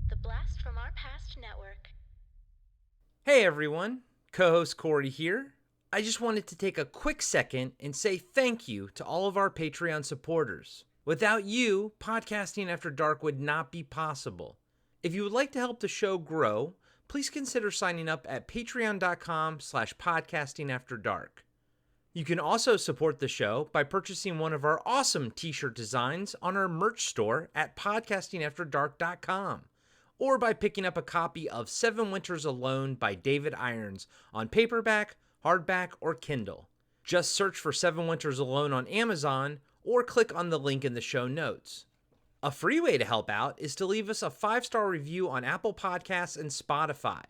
The Blast from Our Past Network. Hey everyone, co-host Corey here. I just wanted to take a quick second and say thank you to all of our Patreon supporters. Without you, Podcasting After Dark would not be possible. If you would like to help the show grow, please consider signing up at patreon.com/podcastingafterdark. You can also support the show by purchasing one of our awesome t-shirt designs on our merch store at podcastingafterdark.com, or by picking up a copy of 7 Winters Alone by David Irons on paperback, hardback, or Kindle. Just search for 7 Winters Alone on Amazon or click on the link in the show notes. A free way to help out is to leave us a 5-star review on Apple Podcasts and Spotify.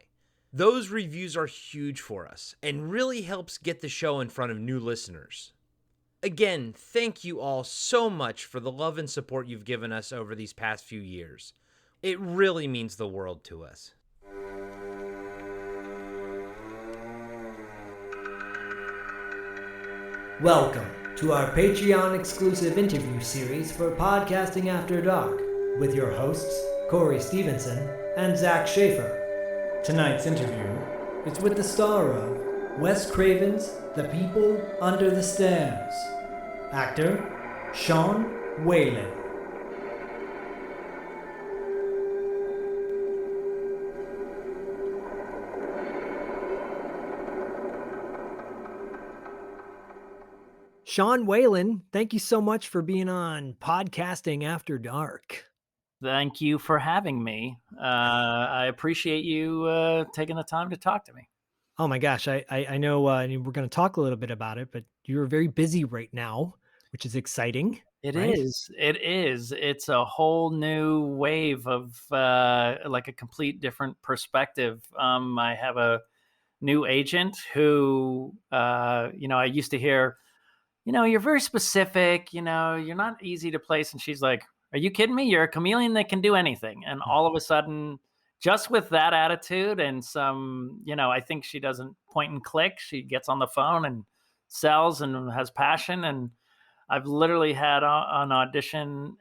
Those reviews are huge for us and really helps get the show in front of new listeners. Again, thank you all so much for the love and support you've given us over these past few years. It really means the world to us. Welcome to our Patreon exclusive interview series for Podcasting After Dark with your hosts Corey Stevenson and Zach Schaefer. Tonight's interview is with the star of Wes Craven's The People Under the Stairs, actor Sean Whalen. Sean Whalen, thank you so much for being on Podcasting After Dark. Thank you for having me. I appreciate you taking the time to talk to me. Oh my gosh, I know we're going to talk a little bit about it, but you're very busy right now, which is exciting. It right? is. It is. It's a whole new wave of like a complete different perspective. I have a new agent who, I used to hear, you're very specific, you're not easy to place. And she's like, are you kidding me? You're a chameleon that can do anything. And all of a sudden, just with that attitude and some, I think she doesn't point and click. She gets on the phone and sells and has passion. And I've literally had an audition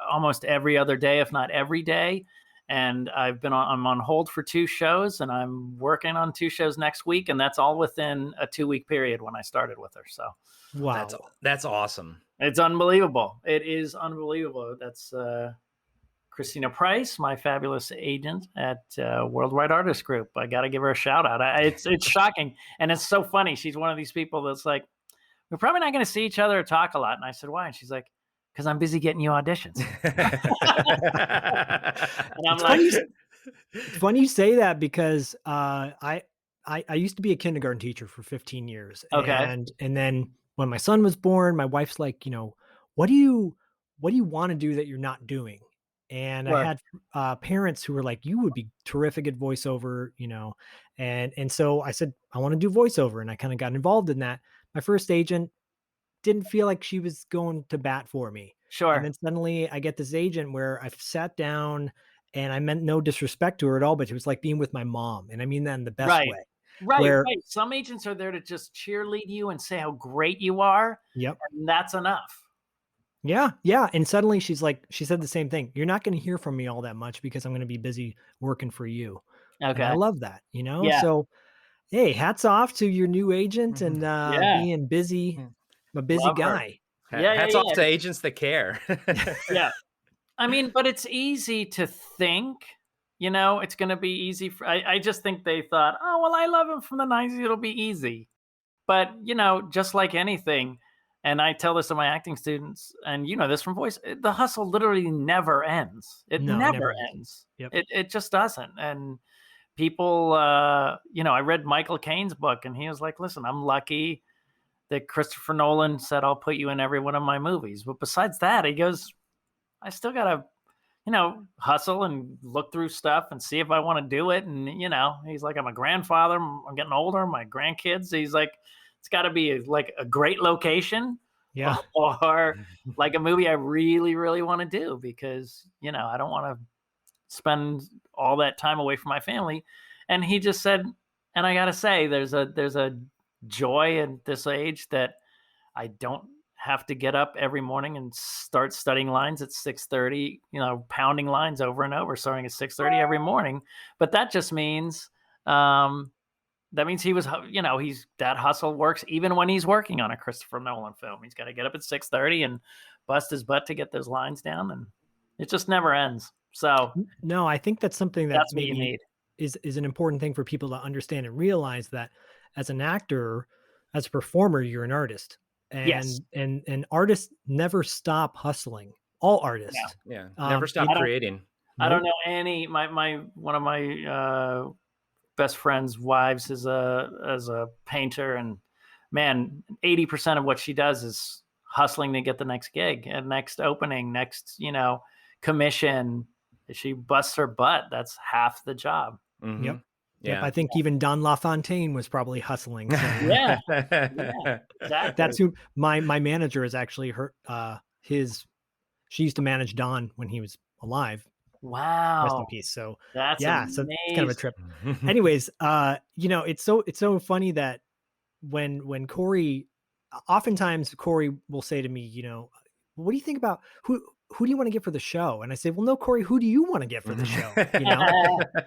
almost every other day, if not every day. And I'm on hold for 2 shows, and I'm working on 2 shows next week. And that's all within a 2-week period when I started with her. So wow, That's awesome. it's unbelievable. It is unbelievable. That's Christina Price, my fabulous agent at Worldwide Artist Group. I got to give her a shout out. It's shocking. And it's so funny. She's one of these people that's like, we're probably not going to see each other or talk a lot. And I said, why? And she's like, because I'm busy getting you auditions. And I'm it's funny you say that because I used to be a kindergarten teacher for 15 years. Okay. And then when my son was born, my wife's like, what do you want to do that you're not doing? And Right. I had parents who were like, you would be terrific at voiceover, and so I said, I want to do voiceover. And I kind of got involved in that. My first agent didn't feel like she was going to bat for me. Sure. And then suddenly I get this agent where I've sat down, and I meant no disrespect to her at all, but it was like being with my mom. And I mean that in the best Right. way. Right. Some agents are there to just cheerlead you and say how great you are. Yep. And that's enough. Yeah. Yeah. And suddenly she said the same thing. You're not going to hear from me all that much because I'm going to be busy working for you. Okay. And I love that, Yeah. So, hey, hats off to your new agent and being busy, a busy Love her. guy. Hats off to agents that care. Yeah. I mean, but it's easy to think, it's going to be easy. I just think they thought, oh, well, I love him from the 90s. It'll be easy. But, just like anything, and I tell this to my acting students, and this from voice, the hustle literally never ends. It never ends. Yep. It just doesn't. And people, I read Michael Caine's book, and he was like, listen, I'm lucky that Christopher Nolan said, I'll put you in every one of my movies. But besides that, he goes, I still got to, hustle and look through stuff and see if I want to do it. And, he's like, I'm a grandfather. I'm getting older. My grandkids, he's like, it's got to be like a great location. Yeah. Or like a movie I really, really want to do because, I don't want to spend all that time away from my family. And he just said, and I got to say, there's a joy at this age that I don't have to get up every morning and start studying lines at 6:30, pounding lines over and over, starting at 6:30 every morning. But that just means, he was, that hustle works even when he's working on a Christopher Nolan film. He's got to get up at 6:30 and bust his butt to get those lines down, and it just never ends. So No, I think that's something that that's what you maybe need. is an important thing for people to understand and realize, that as an actor, as a performer, you're an artist, Yes. and artists never stop hustling. All artists. Yeah. Never stop creating. I don't know any, one of my best friend's wives is a painter, and man, 80% of what she does is hustling to get the next gig and next opening, next, commission. She busts her butt. That's half the job. Yep. Yeah. Yep. I think even Don LaFontaine was probably hustling. So, Yeah. Exactly. that's who my manager is actually she used to manage Don when he was alive. Wow. Rest in peace. So that's yeah, amazing. so it's kind of a trip. Anyways, it's so funny that when Corey, oftentimes Corey will say to me, what do you think about who do you want to get for the show? And I say, well, no, Corey, who do you want to get for the show?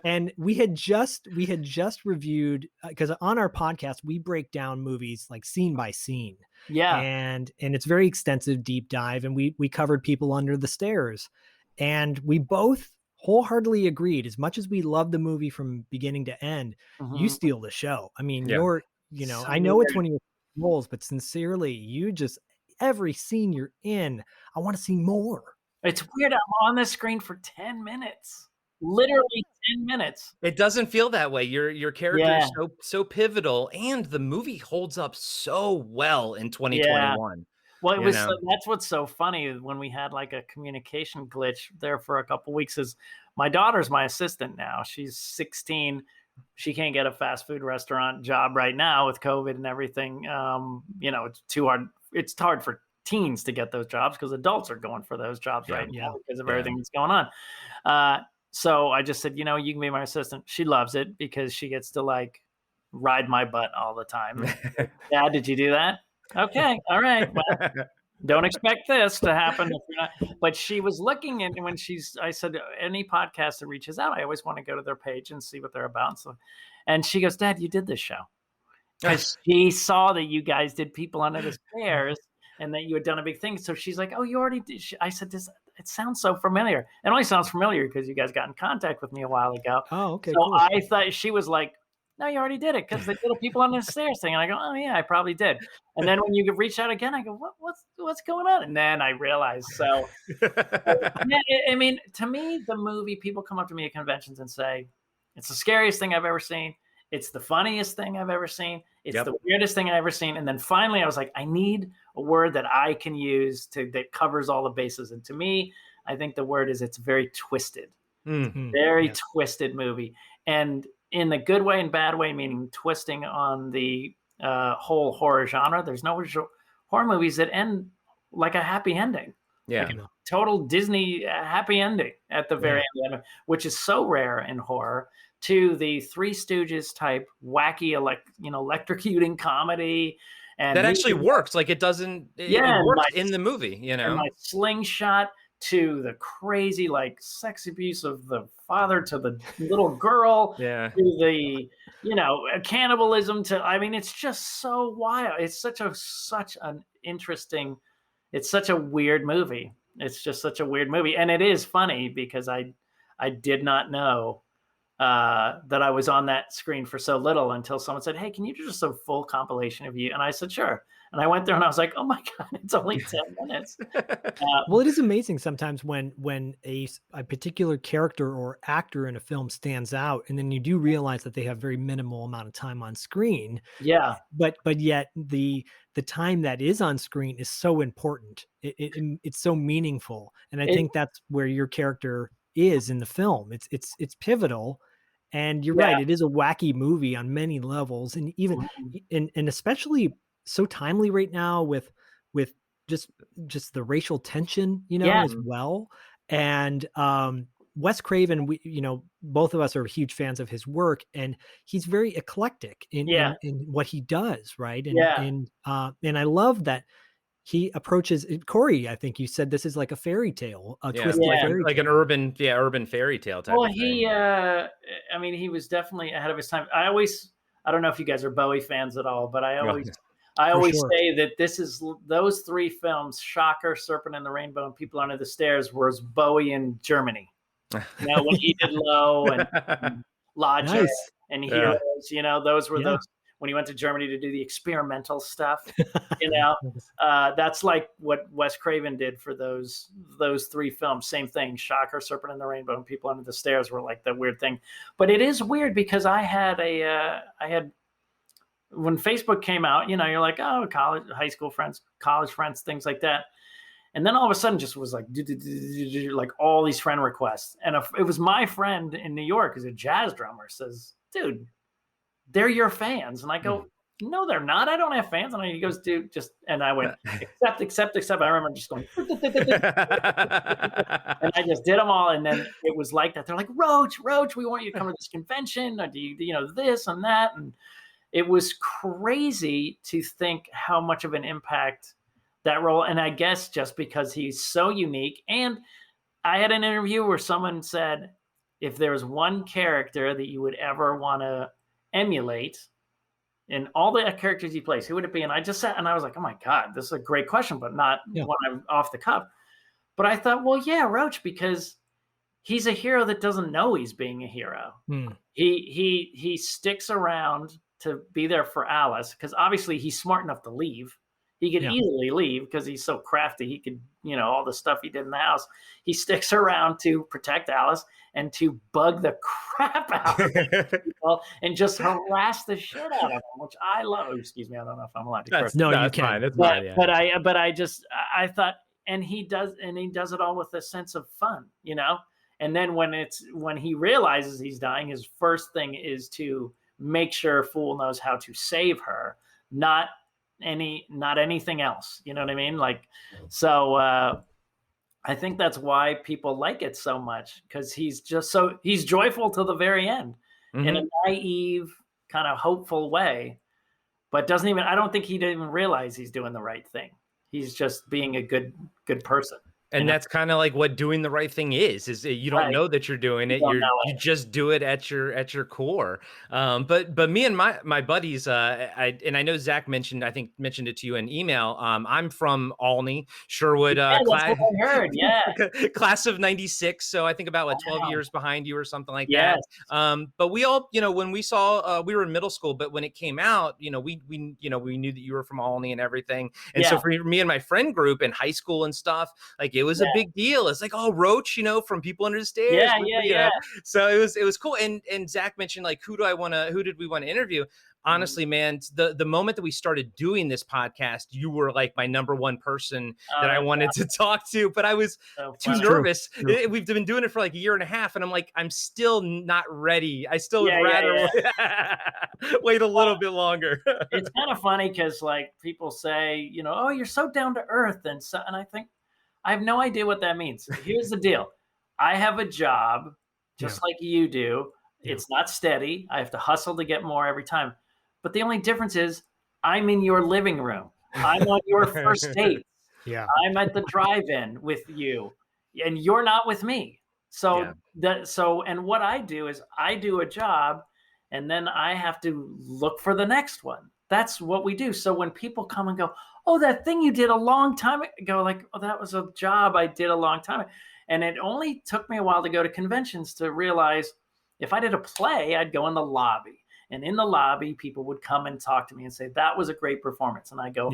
And we had just reviewed, because on our podcast, we break down movies like scene by scene. Yeah. And it's very extensive, deep dive. And we covered People Under the Stairs, and we both wholeheartedly agreed, as much as we love the movie from beginning to end, you steal the show. I mean, you're, So I know it's weird. one of your roles, but sincerely, you just, every scene you're in, I want to see more. It's weird. I'm on the screen for 10 minutes, literally 10 minutes. It doesn't feel that way. Your character Yeah. is so pivotal, and the movie holds up so well in 2021. Well, it was that's what's so funny. When we had like a communication glitch there for a couple of weeks, is my daughter's my assistant now. She's 16. She can't get a fast food restaurant job right now with COVID and everything. It's too hard. It's hard for teens to get those jobs, because adults are going for those jobs right now because of everything that's going on. So I just said, you can be my assistant. She loves it because she gets to like ride my butt all the time. Dad, did you do that? Okay. All right. Well, don't expect this to happen if you're not. But she was looking at, when I said, any podcast that reaches out, I always want to go to their page and see what they're about. And she goes, Dad, you did this show. Because she saw that you guys did People Under the Stairs and that you had done a big thing. So she's like, oh, you already did. I said, it sounds so familiar. It only sounds familiar because you guys got in contact with me a while ago. Oh, okay. So cool. I thought she was like, no, you already did it, because they did a People Under the Stairs thing. And I go, oh yeah, I probably did. And then when you reach out again, I go, what's going on? And then I realized. So I mean, to me, the movie, people come up to me at conventions and say, it's the scariest thing I've ever seen. It's the funniest thing I've ever seen. It's the weirdest thing I've ever seen. And then finally I was like, I need a word that I can use that covers all the bases. And to me, I think the word is, it's very twisted. Very twisted movie. And in the good way and bad way, meaning twisting on the whole horror genre. There's no horror movies that end like a happy ending. Yeah. Like a total Disney happy ending at the very end, which is so rare in horror, to the Three Stooges type wacky, electrocuting comedy. And that actually works. Like it works in the movie, And my slingshot, to the crazy, like, sex abuse of the father to the little girl, to the, cannibalism to, I mean, it's just so wild. It's such an interesting, it's such a weird movie. It's just such a weird movie. And it is funny because I did not know that I was on that screen for so little until someone said, hey, can you do just a full compilation of you? And I said, sure. And I went there and I was like, oh my God, it's only 10 minutes. Well, it is amazing sometimes when a particular character or actor in a film stands out, and then you do realize that they have very minimal amount of time on screen. Yeah. But yet the time that is on screen is so important. It's so meaningful. And I think that's where your character is in the film. It's pivotal. And you're right. It is a wacky movie on many levels, and even and especially so timely right now with just the racial tension, as well. And Wes Craven, both of us are huge fans of his work, and he's very eclectic in what he does, right? And I love that he approaches Corey. I think you said this is like a fairy tale, a twisted fairy like tale. an urban fairy tale type Well, of thing. I mean, he was definitely ahead of his time. I don't know if you guys are Bowie fans at all, but I always sure. say that those three films, Shocker, Serpent and the Rainbow, and People Under the Stairs, was Bowie in Germany. When he did Low and Logic Nice. and Heroes, those were Yeah. those when he went to Germany to do the experimental stuff. That's like what Wes Craven did for those three films. Same thing. Shocker, Serpent and the Rainbow, and People Under the Stairs were like the weird thing. But it is weird because I had when Facebook came out, you're like, oh, high school friends, college friends, things like that. And then all of a sudden just was like all these friend requests. And it was my friend in New York, who's a jazz drummer, says, dude, they're your fans. And I go, no, they're not. I don't have fans. And he goes, dude, and I went, accept. I remember just going, and I just did them all. And then it was like that. They're like, Roach, we want you to come to this convention. Or do you, this and that. And it was crazy to think how much of an impact that role. And I guess just because he's so unique. And I had an interview where someone said, if there was one character that you would ever want to emulate in all the characters he plays, who would it be? And I just sat and I was like, oh my God, this is a great question, but not when I'm off the cuff. But I thought, well, yeah, Roach, because he's a hero that doesn't know he's being a hero. He sticks around to be there for Alice because obviously he's smart enough to leave. He could easily leave because he's so crafty. He could, all the stuff he did in the house. He sticks around to protect Alice and to bug the crap out of people and just harass the shit out of them, which I love. Excuse me, I don't know if I'm allowed to curse. No, you that's can. Fine. That's fine. Yeah. But I thought, and he does it all with a sense of fun, And then when he realizes he's dying, his first thing is to make sure Fool knows how to save her, not anything else. You know what I mean? So I think that's why people like it so much, because he's joyful till the very end in a naive, kind of hopeful way, but I don't think he didn't even realize he's doing the right thing. He's just being a good person. And that's kind of like what doing the right thing is you don't know that you're doing it. You just do it at your core. But me and my buddies, I know Zach mentioned it to you in email. I'm from Alney, Sherwood, that's what I heard. Yeah. Class of 96. So I think about 12 years behind you or something like yes. that. But we all, when we saw, we were in middle school, but when it came out, we knew that you were from Alney and everything. And so for me and my friend group in high school and stuff, like it was a big deal. It's like, oh, Roach, from People Under the Stairs. Yeah. So it was cool. And Zach mentioned who did we want to interview? Honestly, man, the moment that we started doing this podcast, you were like my number one person that I wanted to talk to, but I was too nervous. We've been doing it for like a year and a half, and I'm like, I'm still not ready. I still would rather wait a little bit longer. It's kind of funny because people say, oh, you're so down to earth, and I think I have no idea what that means. Here's the deal. I have a job just like you do. It's not steady. I have to hustle to get more every time. But the only difference is I'm in your living room. I'm on your first date. I'm at the drive-in with you, and you're not with me. So and what I do is I do a job, and then I have to look for the next one. That's what we do. So when people come and go, oh, that thing you did a long time ago, oh, that was a job I did a long time ago. And it only took me a while to go to conventions to realize if I did a play, I'd go in the lobby. And in the lobby, people would come and talk to me and say, that was a great performance. And I go,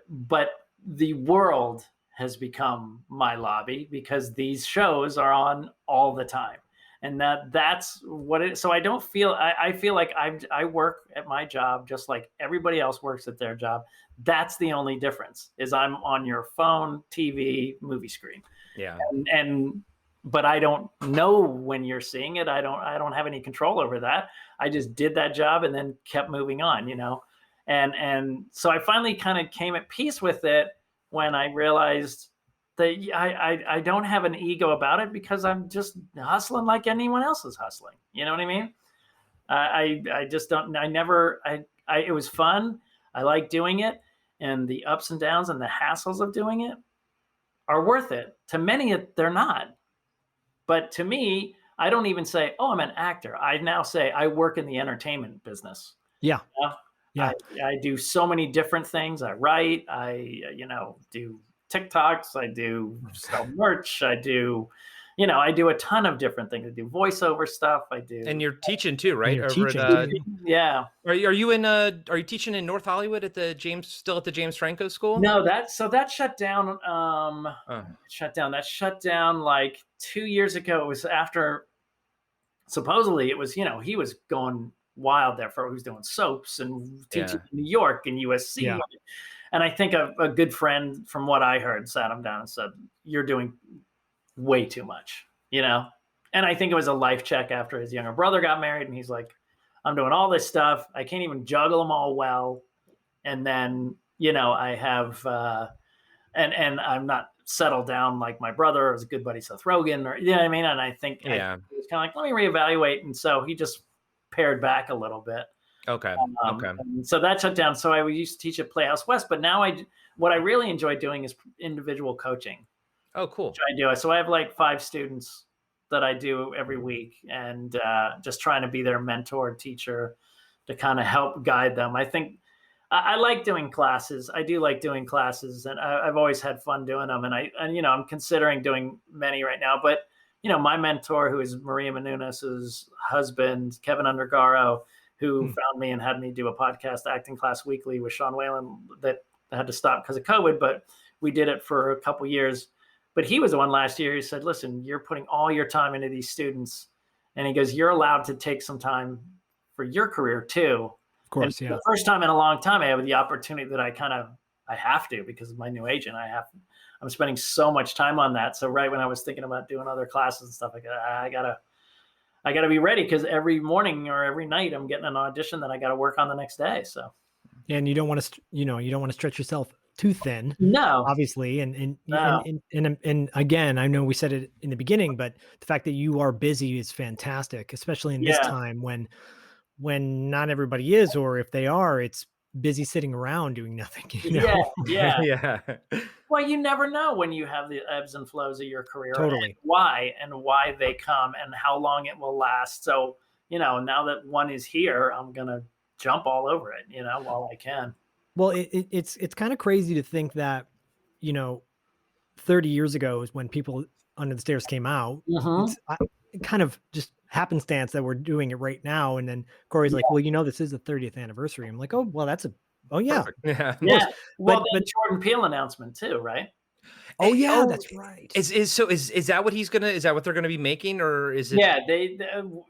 but the world has become my lobby because these shows are on all the time. And that's what it is. So I don't feel, I feel like I work at my job just like everybody else works at their job. That's the only difference is I'm on your phone, TV, movie screen. Yeah. But I don't know when you're seeing it. I don't have any control over that. I just did that job and then kept moving on, And so I finally kind of came at peace with it when I realized that I don't have an ego about it because I'm just hustling like anyone else is hustling. You know what I mean? I just don't, it was fun. I like doing it. and the ups and downs and the hassles of doing it are worth it. To many, they're not. But to me, I don't even say, "Oh, I'm an actor." I now say I work in the entertainment business. Yeah. You know? Yeah. I do so many different things. I write. I do TikToks. I do sell merch. I do a ton of different things. I do voiceover stuff. I do. And you're teaching too, right? You're Over teaching, at too. Yeah. are you teaching in North Hollywood at the James Franco School? No, that shut down. Oh. That shut down like 2 years ago. It was after. Supposedly, it was he was going wild there for. He was doing soaps and teaching in New York and USC. Yeah. And I think a good friend, from what I heard, sat him down and said, "You're doing way too much," And I think it was a life check after his younger brother got married, and he's like, "I'm doing all this stuff. I can't even juggle them all well." And then, I have, and I'm not settled down like my brother, or his good buddy Seth Rogen, or what I mean. And I think it was kind of like, let me reevaluate. And so he just pared back a little bit. Okay. Okay. And so that shut down. So I used to teach at Playhouse West, but now what I really enjoy doing is individual coaching. Oh, cool. Which I do. So I have like 5 students that I do every week, and just trying to be their mentor, teacher, to kind of help guide them. I think I like doing classes. I do like doing classes, and I've always had fun doing them. And I'm considering doing many right now. But my mentor, who is Maria Menounos' husband, Kevin Undergaro, who found me and had me do a podcast acting class weekly with Sean Whalen that had to stop because of COVID, but we did it for a couple years. But he was the one last year who said, "Listen, you're putting all your time into these students," and he goes, "You're allowed to take some time for your career too." Of course, and yeah. The first time in a long time, I have the opportunity that I have to, because of my new agent. I'm spending so much time on that. So right when I was thinking about doing other classes and stuff, I gotta be ready, because every morning or every night I'm getting an audition that I got to work on the next day. So. And you don't want to stretch yourself too thin. No, obviously. And no. and again, I know we said it in the beginning, but the fact that you are busy is fantastic, especially in this time when not everybody is, or if they are, it's busy sitting around doing nothing. Yeah. Yeah. Well, you never know when you have the ebbs and flows of your career. Totally. And why they come and how long it will last. So, now that one is here, I'm going to jump all over it, while I can. Well, it's kind of crazy to think that, 30 years ago is when People Under the Stairs came out. It's kind of just happenstance that we're doing it right now. And then Corey's like, "Well, this is the 30th anniversary." I'm like, "Oh, well, yeah." Yeah. Yeah. Well, but Jordan Peele announcement too, right? Oh yeah, that's right. Is that what is that what they're gonna be making, or is it? Yeah,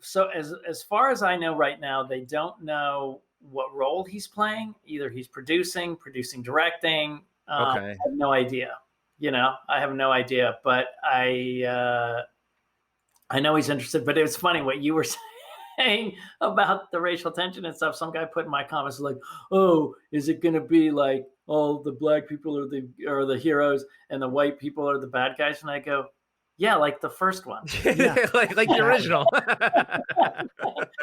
so as far as I know right now, they don't know what role he's playing. Either he's producing, directing. Okay. I have no idea. I have no idea, but I know he's interested. But it was funny what you were saying about the racial tension and stuff. Some guy put in my comments like, "Oh, is it going to be like all the black people are the heroes and the white people are the bad guys?" And I go, "Yeah, like the first one." Yeah. like the original.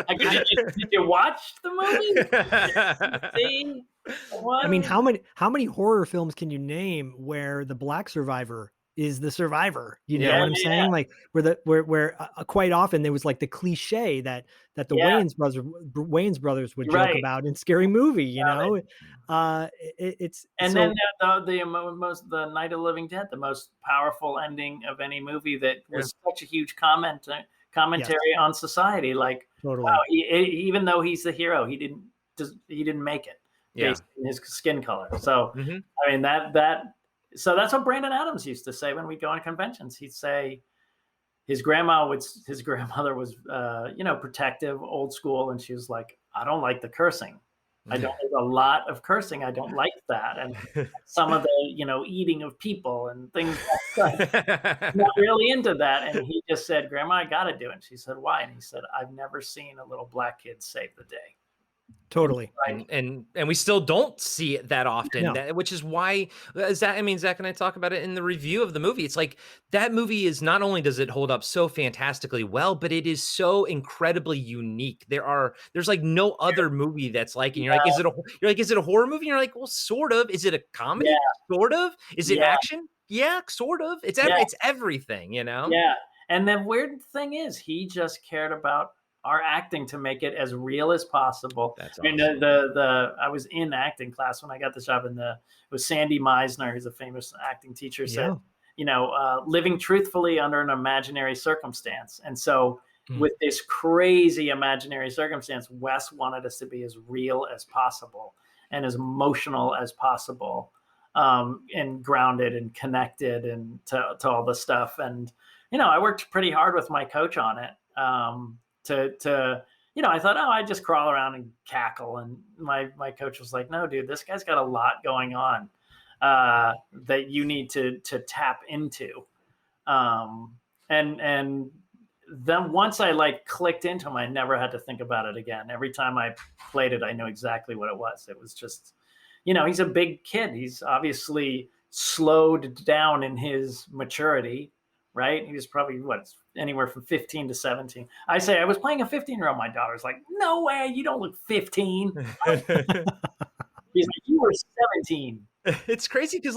I go, did you watch the movie? See? I mean, how many horror films can you name where the black survivor is the survivor? You know what I'm saying? Like where quite often there was like the cliche that the Wayans brothers would joke about in Scary Movie. It's and then the Night of the Living Dead, the most powerful ending of any movie, that was such a huge commentary on society. Like, totally. Wow, even though he's the hero, he didn't make it based on his skin color. So I mean so that's what Brandon Adams used to say when we'd go on conventions. He'd say his grandmother was protective, old school, and she was like, "I don't like the cursing. There's a lot of cursing. I don't like that. And some of the, eating of people and things like that. Not really into that." And he just said, "Grandma, I got to do it." And she said, "Why?" And he said, "I've never seen a little black kid save the day." Totally. Like, and we still don't see it that often, No. which is why Zach and I talk about it in the review of the movie. It's like that movie is not only does it hold up so fantastically well, but it is so incredibly unique. There's like no other movie that's like, and is it a horror movie? And you're like, well, sort of. Is it a comedy? yeah, Sort of. Is it yeah, action? Yeah, sort of. It's yeah, it's everything, you know? yeah. And the weird thing is, he just cared about our acting to make it as real as possible. That's I mean, awesome. I was in acting class when I got the job it was Sandy Meisner, who's a famous acting teacher, said, living truthfully under an imaginary circumstance. And so with this crazy imaginary circumstance, Wes wanted us to be as real as possible and as emotional as possible, and grounded and connected and to all the stuff. And, I worked pretty hard with my coach on it. I thought, I just crawl around and cackle. And my coach was like, no, dude, this guy's got a lot going on that you need to tap into. And then once I like clicked into him, I never had to think about it again. Every time I played it, I knew exactly what it was. It was just, he's a big kid. He's obviously slowed down in his maturity, right? He was probably anywhere from 15 to 17. I say I was playing a 15-year-old. My daughter's like, no way, you don't look 15. He's like, you were 17. It's crazy because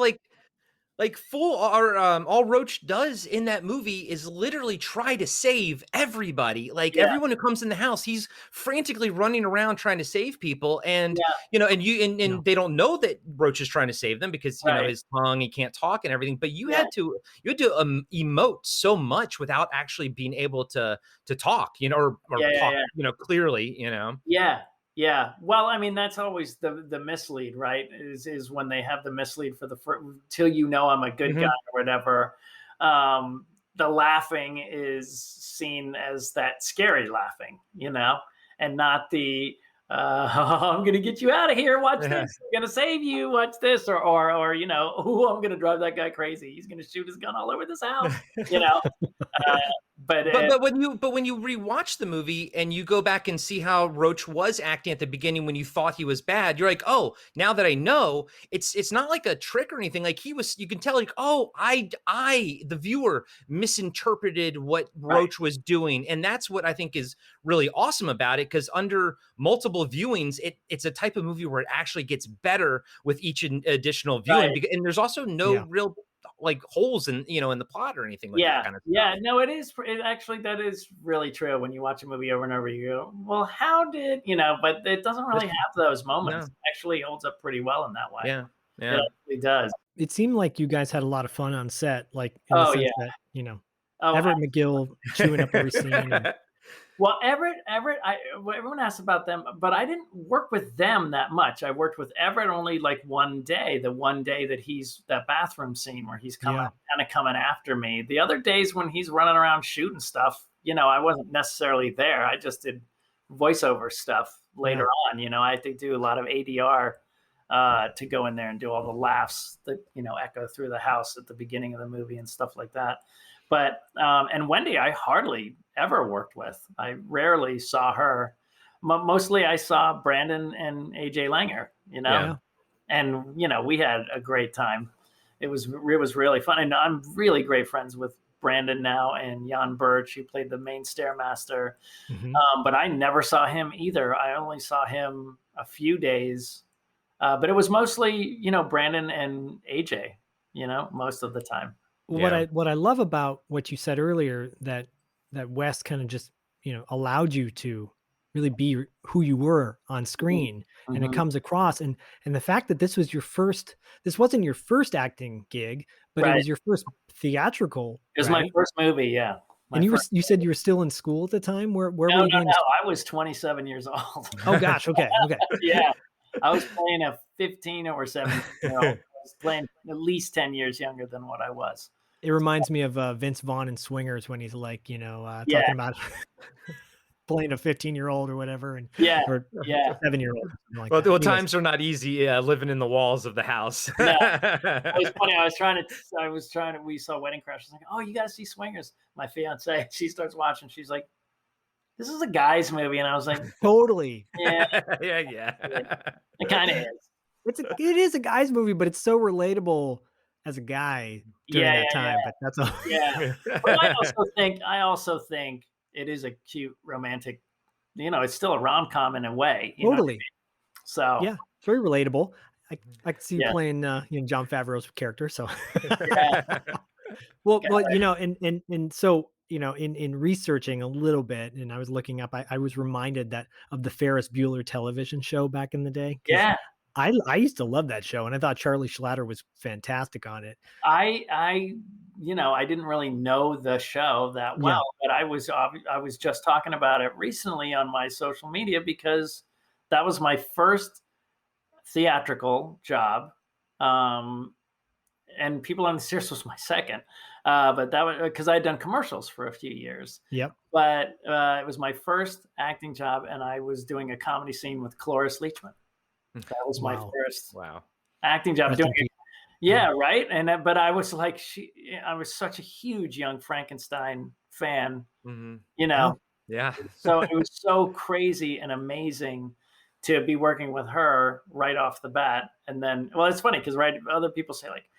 all Roach does in that movie is literally try to save everybody. Like everyone who comes in the house, he's frantically running around trying to save people. And they don't know that Roach is trying to save them because his tongue, he can't talk and everything. But you had to emote so much without actually being able to talk, or talk, clearly, Yeah. Well, I mean, that's always the mislead, right? Is when they have the mislead for till I'm a good guy or whatever. The laughing is seen as that scary laughing, and not the I'm going to get you out of here. Watch this. I'm going to save you. Watch this. Or I'm going to drive that guy crazy. He's going to shoot his gun all over this house. But when you rewatch the movie and you go back and see how Roach was acting at the beginning when you thought he was bad, you're like, oh, now that I know, it's not like a trick or anything. Like you can tell, like, oh, I the viewer misinterpreted what Roach was doing, and that's what I think is really awesome about it. Because under multiple viewings, it's a type of movie where it actually gets better with each additional viewing, and there's also no real like holes in in the plot or anything like that kind of stuff. No, that is really true. When you watch a movie over and over, you go, well, how did but it doesn't really have those moments. It actually holds up pretty well in that way. It actually does. It seemed like you guys had a lot of fun on set, like in the sense that Everett McGill chewing up every scene and... Well, Everett, everyone asks about them, but I didn't work with them that much. I worked with Everett only like one day, the one day that he's that bathroom scene where he's kind of coming after me. The other days when he's running around shooting stuff, I wasn't necessarily there. I just did voiceover stuff later on. I had to do a lot of ADR to go in there and do all the laughs that, echo through the house at the beginning of the movie and stuff like that. But, and Wendy, I hardly ever worked with. I rarely saw her. Mostly I saw Brandon and AJ Langer, and, we had a great time. It was really fun. And I'm really great friends with Brandon now and Jan Birch, who played the main Stairmaster. But I never saw him either. I only saw him a few days, but it was mostly, Brandon and AJ, most of the time. What I love about what you said earlier, that Wes kind of just, allowed you to really be who you were on screen, and it comes across, and the fact that this wasn't your first acting gig, but it was your first theatrical. It was my first movie. Yeah. And you said you were still in school at the time. Where were you? No, I was 27 years old. Oh gosh. Okay. Yeah. I was playing a 15 or 17-year-old. I was playing at least 10 years younger than what I was. It reminds me of Vince Vaughn in Swingers when he's like, talking about playing a 15-year-old or whatever, and or a 7-year-old. Well, times are not easy living in the walls of the house. It was funny. We saw Wedding Crashers. Like, oh, you got to see Swingers. My fiance, she starts watching. She's like, this is a guy's movie, and I was like, Totally. yeah, Yeah. it kind of is. It is a guy's movie, but it's so relatable as a guy during Yeah, that yeah, time. But that's all. yeah. But I also think it is a cute romantic. It's still a rom-com in a way. You know what I mean? Totally. So Yeah, it's very relatable. I can see you yeah, playing, John Favreau's character. So, yeah, well, and so in researching a little bit, and I was looking up, I was reminded that of the Ferris Bueller television show back in the day because yeah. I used to love that show, and I thought Charlie Schlatter was fantastic on it. I didn't really know the show that Yeah. well, but I was just talking about it recently on my social media because that was my first theatrical job. And People on the Stairs was my second. But that was because I had done commercials for a few years. Yep. But it was my first acting job, and I was doing a comedy scene with Cloris Leachman. That was my Wow. first Wow. acting job Rest in doing it. peace. Yeah, right. But I was like, I was such a huge Young Frankenstein fan, Mhm. you know. Yeah. So it was so crazy and amazing to be working with her right off the bat. And then, well, it's funny because other people say like,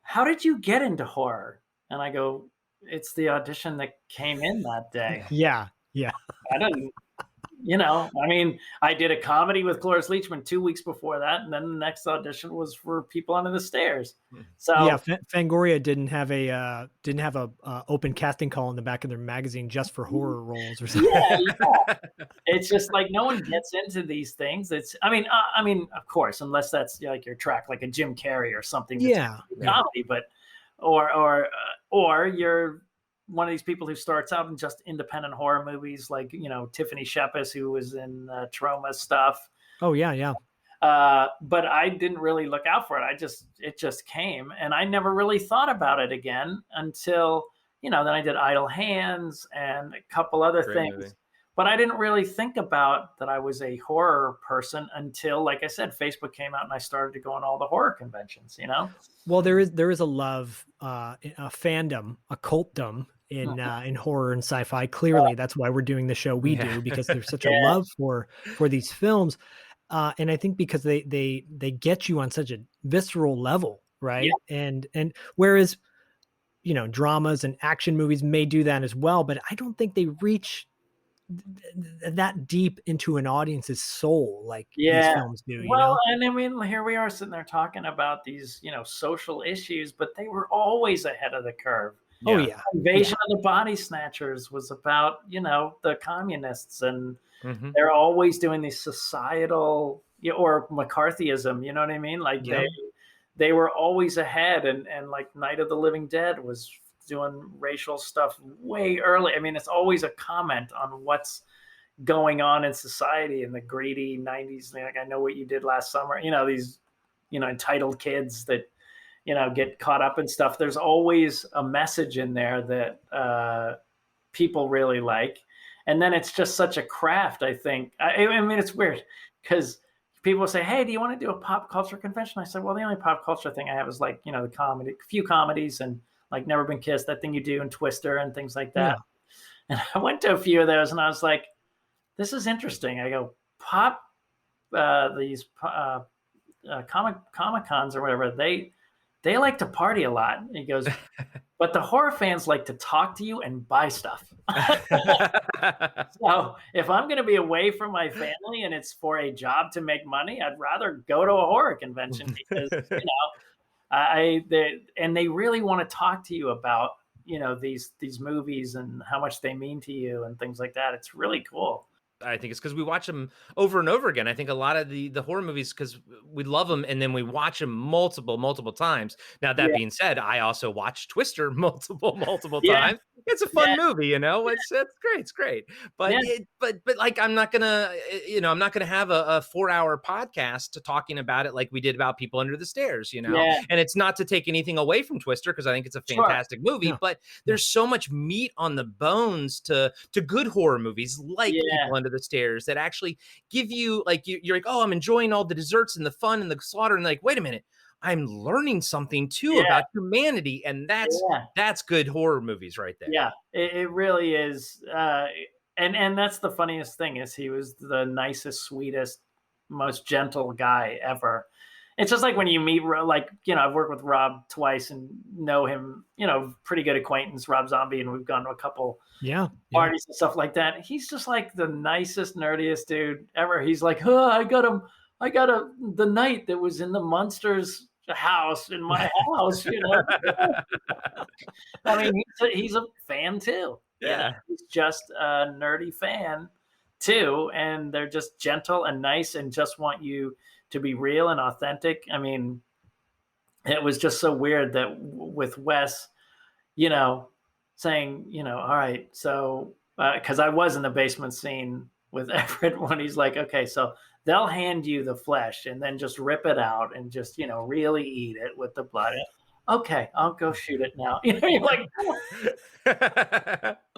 "How did you get into horror?" And I go, "It's the audition that came in that day. Yeah. Yeah. I didn't." I mean, I did a comedy with Cloris Leachman 2 weeks before that, and then the next audition was for People Under the Stairs. So Yeah, Fangoria didn't have a open casting call in the back of their magazine just for horror roles or something. yeah, it's just like no one gets into these things. I mean, of course, unless that's like your track, like a Jim Carrey or something. That's Yeah. comedy, but or you're one of these people who starts out in just independent horror movies, like Tiffany Shepis, who was in Trauma stuff. Oh yeah, yeah. But I didn't really look out for it. It just came, and I never really thought about it again until then I did Idle Hands and a couple other Great things. movie. But I didn't really think about that I was a horror person until, like I said, Facebook came out and I started to go on all the horror conventions. Well, there is a love, a fandom, a cultdom in horror and sci-fi. Clearly, that's why we're doing the show we do, because there's such a love for these films. And I think because they get you on such a visceral level, right? And whereas dramas and action movies may do that as well, but I don't think they reach that deep into an audience's soul like these films do. Well, and I mean, here we are sitting there talking about these social issues, but they were always ahead of the curve. Oh yeah. Invasion of the Body Snatchers was about the communists, and Mhm. they're always doing these societal or McCarthyism. You know what I mean? Like they were always ahead, and like Night of the Living Dead was doing racial stuff way early. I mean, it's always a comment on what's going on in society in the greedy 90s. Like, I Know What You Did Last Summer. These entitled kids that get caught up in stuff. There's always a message in there that people really like. And then it's just such a craft, I think. I mean, it's weird because people say, "Hey, do you want to do a pop culture convention?" I said, "Well, the only pop culture thing I have is like, the comedy, a few comedies, and like Never Been Kissed, that thing you do, and Twister and things like that." And I went to a few of those and I was like, this is interesting. I go, these Comic-Cons or whatever, they like to party a lot. And he goes, but the horror fans like to talk to you and buy stuff. So if I'm going to be away from my family and it's for a job to make money, I'd rather go to a horror convention because, they really want to talk to you about, these movies and how much they mean to you and things like that. It's really cool. I think it's because we watch them over and over again. I think a lot of the horror movies, because we love them and then we watch them multiple times. Now, that being said, I also watch Twister multiple times. It's a fun movie, It's great. It's great. But but like I'm not gonna have a 4-hour podcast talking about it like we did about People Under the Stairs, And it's not to take anything away from Twister because I think it's a fantastic movie. But there's so much meat on the bones to good horror movies like People Under the Stairs that actually give you like you're like, oh, I'm enjoying all the desserts and the fun and the slaughter, and like, wait a minute, I'm learning something too about humanity, and that's good horror movies right there. Yeah, it really is. and that's the funniest thing is he was the nicest, sweetest, most gentle guy ever. It's just like when you meet, like, I've worked with Rob twice and know him, pretty good acquaintance, Rob Zombie, and we've gone to a couple parties and stuff like that. He's just like the nicest, nerdiest dude ever. He's like, I got the night that was in the Munsters house in my house, I mean, he's a fan too. Yeah. He's just a nerdy fan too, and they're just gentle and nice and just want you to be real and authentic. I mean, it was just so weird that with Wes, saying, all right, so because I was in the basement scene with Everett when he's like, okay, so they'll hand you the flesh and then just rip it out and just, really eat it with the blood. Okay, I'll go shoot it now. You're like,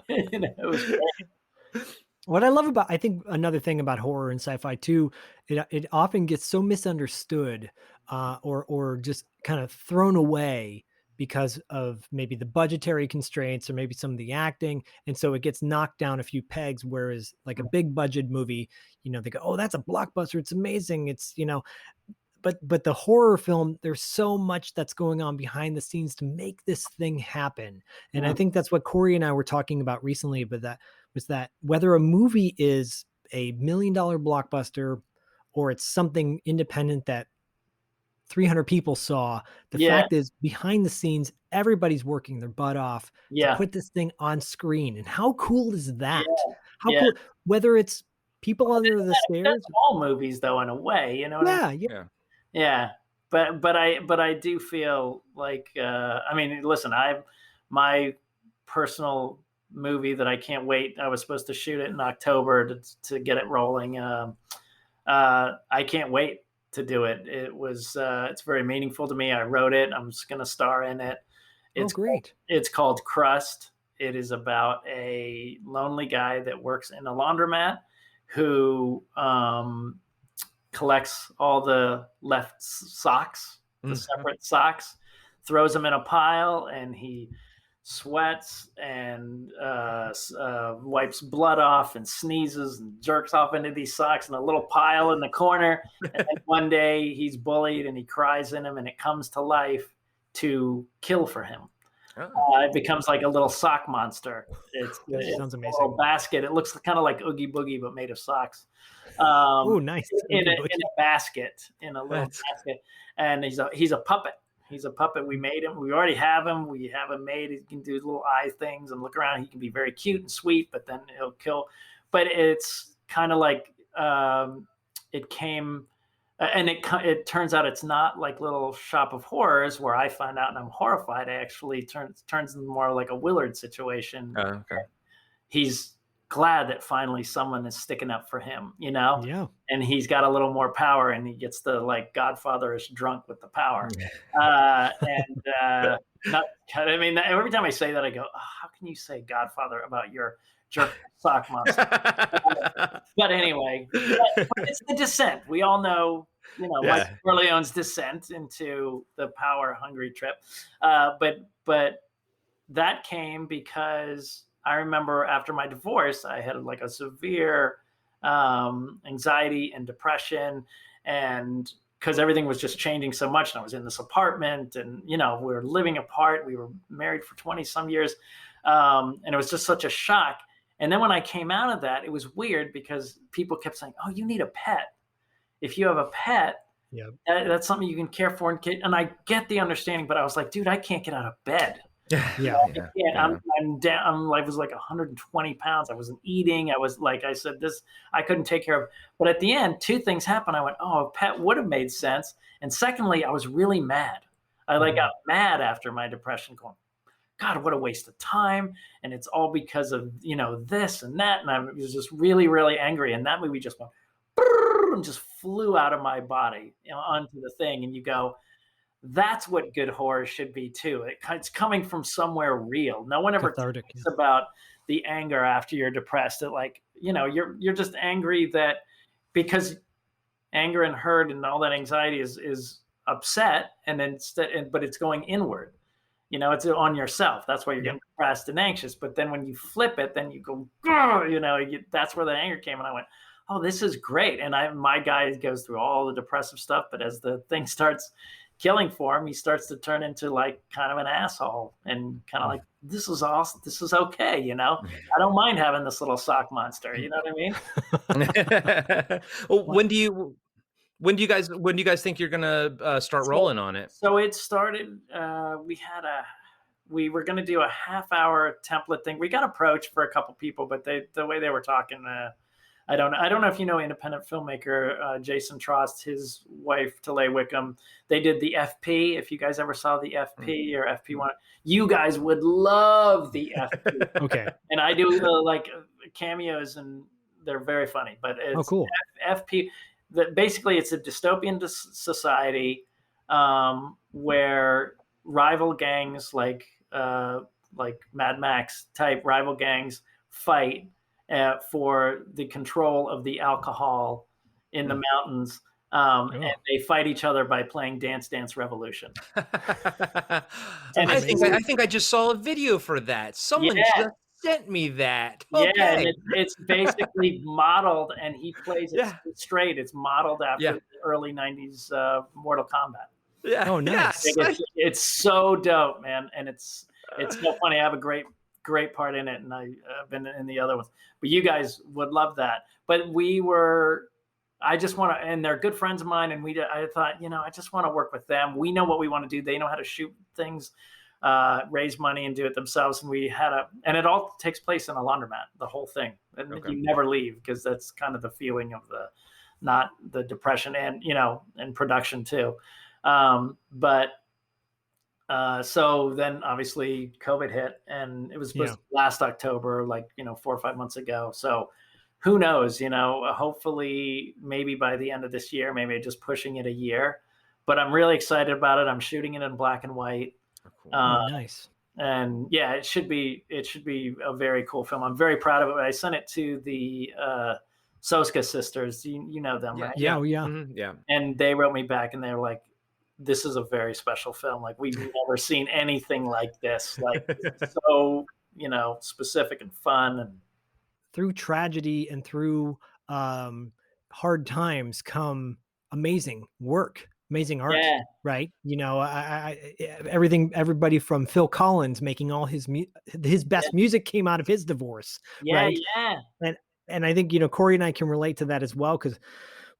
it was great. What I love about, I think another thing about horror and sci-fi too, it often gets so misunderstood or just kind of thrown away because of maybe the budgetary constraints or maybe some of the acting. And so it gets knocked down a few pegs, whereas like a big budget movie, they go, oh, that's a blockbuster. It's amazing. It's, but the horror film, there's so much that's going on behind the scenes to make this thing happen. And I think that's what Corey and I were talking about recently, but that was that whether a movie is a $1 million blockbuster or it's something independent that 300 people saw, the fact is behind the scenes, everybody's working their butt off to put this thing on screen. And how cool is that? How cool, whether it's people under the stairs. That's all movies though, in a way, Yeah. But I do feel like, I mean, listen, my personal movie that I can't wait. I was supposed to shoot it in October to get it rolling. I can't wait to do it. It was, it's very meaningful to me. I wrote it. I'm just going to star in it. It's great. It's called Crust. It is about a lonely guy that works in a laundromat who, collects all the left socks, the separate socks, throws them in a pile, and he sweats and wipes blood off and sneezes and jerks off into these socks in a little pile in the corner. And then one day he's bullied and he cries in him and it comes to life to kill for him. It becomes like a little sock monster. It sounds amazing. A little basket. It looks kind of like Oogie Boogie, but made of socks. Oh, nice! In a basket, in a little basket, and he's a puppet. He's a puppet. We made him. We already have him. We have him made. He can do little eye things and look around. He can be very cute and sweet, but then he'll kill. But it's kind of like it came. And it turns out it's not like Little Shop of Horrors where I find out and I'm horrified. It actually turns more like a Willard situation. Oh, okay. He's glad that finally someone is sticking up for him, Yeah. And he's got a little more power and he gets the like Godfather-ish drunk with the power. I mean, every time I say that, I go, oh, how can you say Godfather about your jerk sock monster? But anyway, but it's the descent. We all know, Mike Corleone's descent into the power-hungry trip. But that came because I remember after my divorce, I had like a severe anxiety and depression, and because everything was just changing so much, and I was in this apartment, and we were living apart. We were married for 20 some years, and it was just such a shock. And then when I came out of that, it was weird because people kept saying, "Oh, you need a pet. If you have a pet, that's something you can care for." And I get the understanding, but I was like, dude, I can't get out of bed. I'm down. I was like 120 pounds. I wasn't eating. I was like, I said this, I couldn't take care of. But at the end, two things happened. I went, oh, a pet would have made sense. And secondly, I was really mad. I got mad after my depression, going, God, what a waste of time. And it's all because of, this and that. And I was just really, really angry. And that movie just went and just flew out of my body onto the thing. And you go, that's what good horror should be too. It's coming from somewhere real. No one ever talks about the anger after you're depressed. That you're just angry that because anger and hurt and all that anxiety is upset, and then but it's going inward. it's on yourself. That's why you're getting depressed and anxious. But then when you flip it, then you go, that's where the anger came. And I went, oh, this is great. And my guy goes through all the depressive stuff, but as the thing starts killing for him, he starts to turn into like kind of an asshole and kind of like, this is awesome. This is okay. I don't mind having this little sock monster. You know what I mean? Well, when do you guys think you're gonna start rolling on it? So it started. We were going to do a half-hour template thing. We got approached for a couple people, but the way they were talking, I don't know if you know independent filmmaker Jason Trost, his wife Talay Wickham. They did the FP. If you guys ever saw the FP or FP1, you guys would love the FP. Okay. And I do like cameos, and they're very funny. But it's cool. FP. Basically, it's a dystopian society where rival gangs like Mad Max type rival gangs fight for the control of the alcohol in the mountains, and they fight each other by playing Dance Dance Revolution. And I think I just saw a video for that. Someone just sent me that. Okay. Yeah, and it's basically modeled, and he plays it straight. It's modeled after the early 90s Mortal Kombat. Yeah. Oh, nice. It's so dope, man. And it's so funny. I have a great part in it, and I've been in the other ones. But you guys would love that. But I just want to, and they're good friends of mine, and I thought, I just want to work with them. We know what we want to do. They know how to shoot things, raise money, and do it themselves. And and it all takes place in a laundromat, the whole thing. And you never leave, because that's kind of the feeling of not the depression and, and production too. So then obviously COVID hit, and it was supposed to be last October, 4 or 5 months ago. So who knows, hopefully maybe by the end of this year, maybe just pushing it a year, but I'm really excited about it. I'm shooting it in black and white. Cool. Nice. And it should be a very cool film. I'm very proud of it. I sent it to the, Soska sisters. You know them, right? Yeah. Mm-hmm. Yeah. And they wrote me back, and they were like, this is a very special film. Like, we've never seen anything like this. Like, so, specific and fun. And through tragedy and through hard times come amazing work, amazing art, right? Everybody from Phil Collins making all his best music came out of his divorce, right? And I think, Corey and I can relate to that as well, because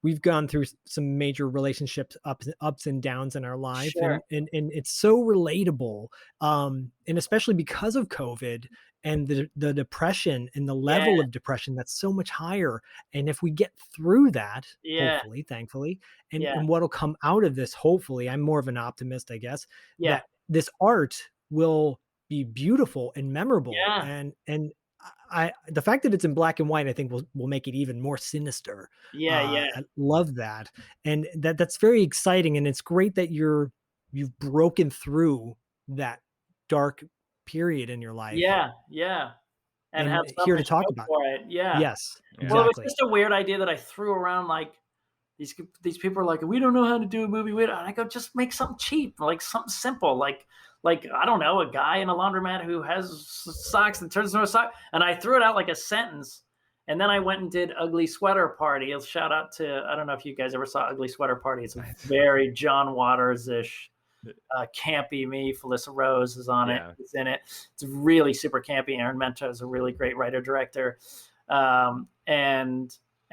we've gone through some major relationships, ups and downs in our life. Sure. And it's so relatable. And especially because of COVID and the depression and the level of depression that's so much higher. And if we get through that, hopefully, thankfully, and what'll come out of this, hopefully, I'm more of an optimist, I guess, that this art will be beautiful and memorable. And the fact that it's in black and white, I think will make it even more sinister. I love that. And that's very exciting. And it's great that you've broken through that dark period in your life. And have here to talk about it. Yes, exactly. Well, it was just a weird idea that I threw around. Like, these people are like, we don't know how to do a movie. And I go, just make something cheap, like something simple, like I don't know, a guy in a laundromat who has socks and turns into a sock. And I threw it out like a sentence. And then I went and did Ugly Sweater Party. A shout out to, I don't know if you guys ever saw Ugly Sweater Party. It's a very John Waters-ish, campy. Felissa Rose is on it. It's in it. It's really super campy. Aaron Menta is a really great writer-director.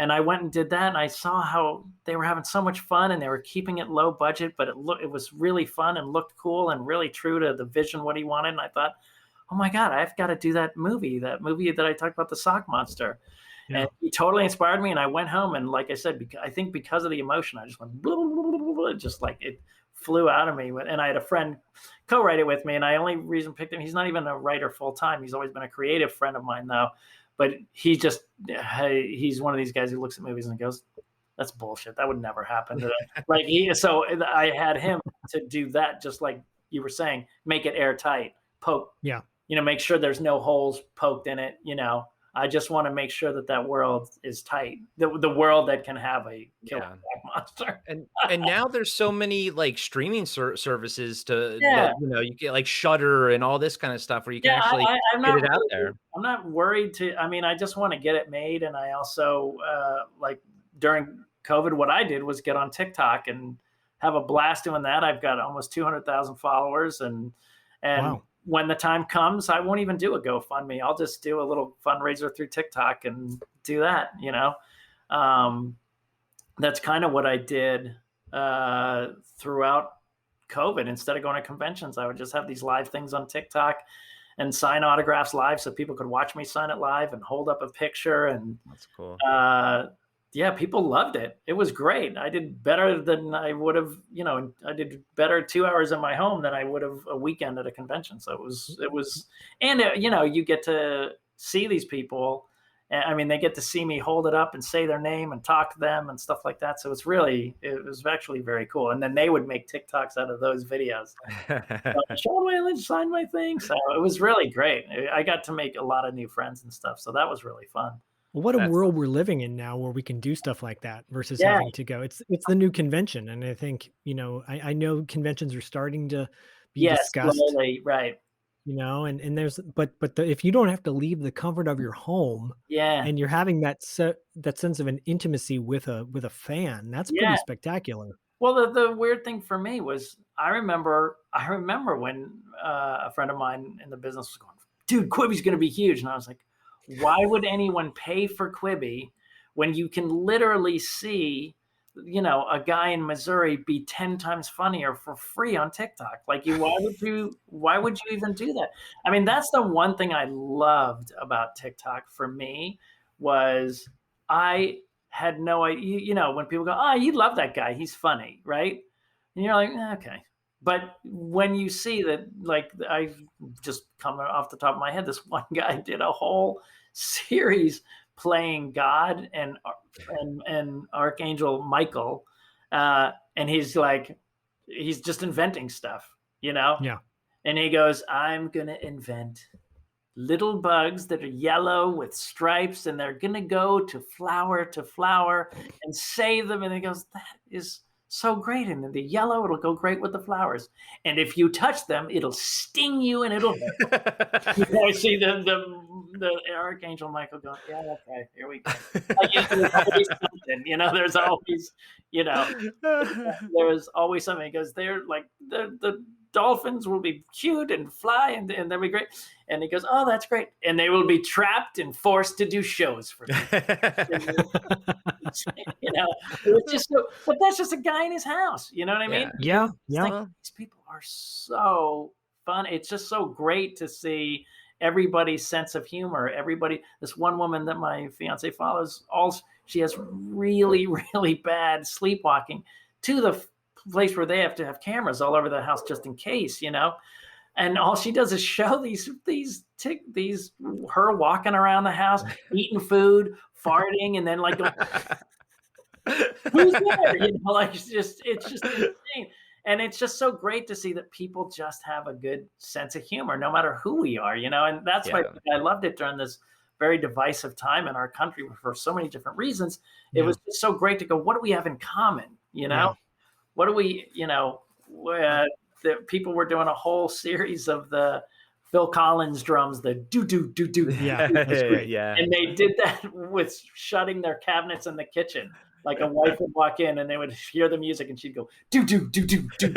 And I went and did that, and I saw how they were having so much fun, and they were keeping it low budget, but it was really fun and looked cool and really true to the vision, what he wanted. And I thought, oh my God, I've got to do that movie that I talked about, the sock monster. And he totally inspired me. And I went home, and like I said, I think because of the emotion, I just went, blah, blah, blah, blah, blah, just like it flew out of me. And I had a friend co-write it with me, and I only reason picked him. He's not even a writer full time. He's always been a creative friend of mine though. But he's one of these guys who looks at movies and goes, that's bullshit. That would never happen. So I had him to do that, just like you were saying, make it airtight, poke, make sure there's no holes poked in it, I just want to make sure that world is tight. The world that can have a killer Yeah. black monster. And now there's so many like streaming services to Yeah. that, you get like Shutter and all this kind of stuff where you can Yeah, actually I'm get not it out really, there. I'm not worried to. I mean, I just want to get it made, and I also like during COVID, what I did was get on TikTok and have a blast doing that. I've got almost 200,000 followers, and Wow. when the time comes, I won't even do a GoFundMe. I'll just do a little fundraiser through TikTok and do that. That's kind of what I did throughout COVID. Instead of going to conventions, I would just have these live things on TikTok and sign autographs live so people could watch me sign it live and hold up a picture. And That's cool. yeah, people loved it. It was great. I did better than I would have, I did better 2 hours in my home than I would have a weekend at a convention. So it was, and you get to see these people. I mean, they get to see me hold it up and say their name and talk to them and stuff like that. So it was actually very cool. And then they would make TikToks out of those videos. Sean Whalen signed my thing. So it was really great. I got to make a lot of new friends and stuff. So that was really fun. Well, what a That's world we're living in now where we can do stuff like that versus Yeah. having to go. It's the new convention. And I think, I know conventions are starting to be discussed, slowly, right. and there's, if you don't have to leave the comfort of your home Yeah. and you're having that sense of an intimacy with a fan, that's Yeah. pretty spectacular. Well, the weird thing for me was I remember when a friend of mine in the business was going, dude, Quibi's going to be huge. And I was like, why would anyone pay for Quibi when you can literally see, a guy in Missouri be 10 times funnier for free on TikTok? Like, why would you even do that? I mean, that's the one thing I loved about TikTok for me was I had no idea, when people go, oh, you love that guy, he's funny, right? And you're like, okay. But when you see that, like, I just coming off the top of my head, this one guy did a whole series playing God and Archangel Michael, and he's just inventing stuff, Yeah. And he goes, I'm gonna invent little bugs that are yellow with stripes, and they're gonna go to flower and save them. And he goes, that is so great. And the yellow, it'll go great with the flowers. And if you touch them, it'll sting you and it'll hurt. I see the Archangel Michael going, yeah, okay, here we go. There's always something, there's always, there's always something. He goes, they're like the dolphins will be cute and fly and they'll be great. And he goes, oh, that's great. And they will be trapped and forced to do shows for me. It's just but that's just a guy in his house. You know what I mean? Yeah. Like, these people are so fun. It's just so great to see everybody's sense of humor. This one woman that my fiance follows, she has really, really bad sleepwalking to the place where they have to have cameras all over the house just in case, and all she does is show these her walking around the house, eating food, farting, and then like going, who's there? Like it's just insane. And it's just so great to see that people just have a good sense of humor, no matter who we are, and that's why I loved it during this very divisive time in our country for so many different reasons. It was just so great to go, what do we have in common? What do we, the people were doing a whole series of the Phil Collins drums, the do do do do. Yeah, that's great. Yeah. And they did that with shutting their cabinets in the kitchen. Like a wife would walk in and they would hear the music and she'd go do do do do do.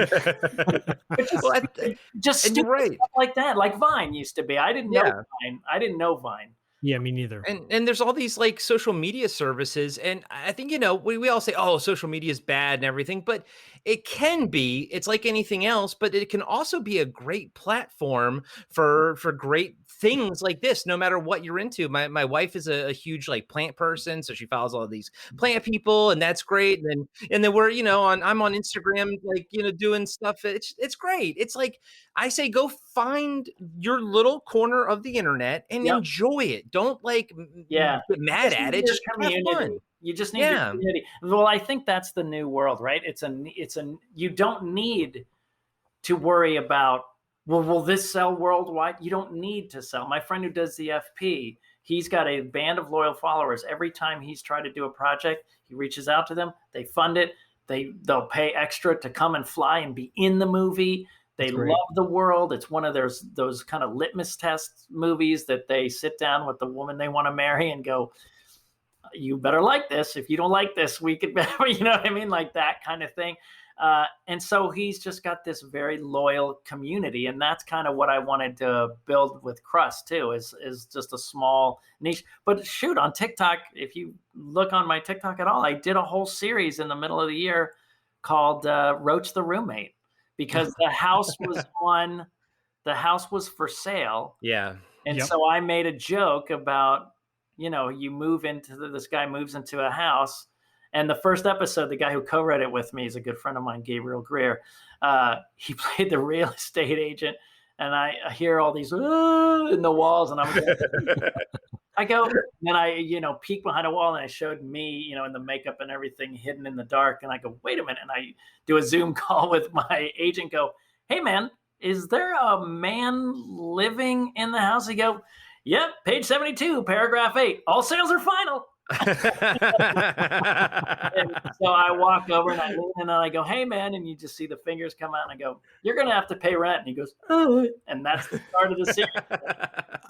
Just stupid stuff like that, like Vine used to be. I didn't know Vine. Yeah, me neither. And there's all these like social media services, and I think we all say, oh, social media is bad and everything, but it can be. It's like anything else, but it can also be a great platform for great things like this, no matter what you're into. My wife is a huge like plant person, so she follows all of these plant people, and that's great. And then we're I'm on Instagram, like doing stuff. It's great. It's like I say, go find your little corner of the internet and enjoy it. Don't get mad at it. Just have fun. You just need your community. Well, I think that's the new world, right? You don't need to worry about, well, will this sell worldwide? You don't need to sell. My friend who does the FP, He's got a band of loyal followers. Every time he's tried to do a project, he reaches out to them. They fund it. They'll pay extra to come and fly and be in the movie. They love the world. It's one of those kind of litmus test movies that they sit down with the woman they want to marry and go, you better like this. If you don't like this, we could, you know what I mean? Like that kind of thing. And so he's just got this very loyal community. And that's kind of what I wanted to build with Crust too, is just a small niche. But shoot, on TikTok, if you look on my TikTok at all, I did a whole series in the middle of the year called Roach the Roommate, because the house was for sale. Yeah. And so I made a joke about, this guy moves into a house. And the first episode, the guy who co-wrote it with me is a good friend of mine, Gabriel Greer. He played the real estate agent. And I hear all these in the walls. And I go, and I, peek behind a wall, and I showed me, in the makeup and everything hidden in the dark. And I go, wait a minute. And I do a Zoom call with my agent, go, hey, man, is there a man living in the house? He go, yep, page 72, paragraph 8. All sales are final. And so I walk over and I lean in and I go, hey, man. And you just see the fingers come out and I go, you're going to have to pay rent. And he goes, oh. And that's the start of the series.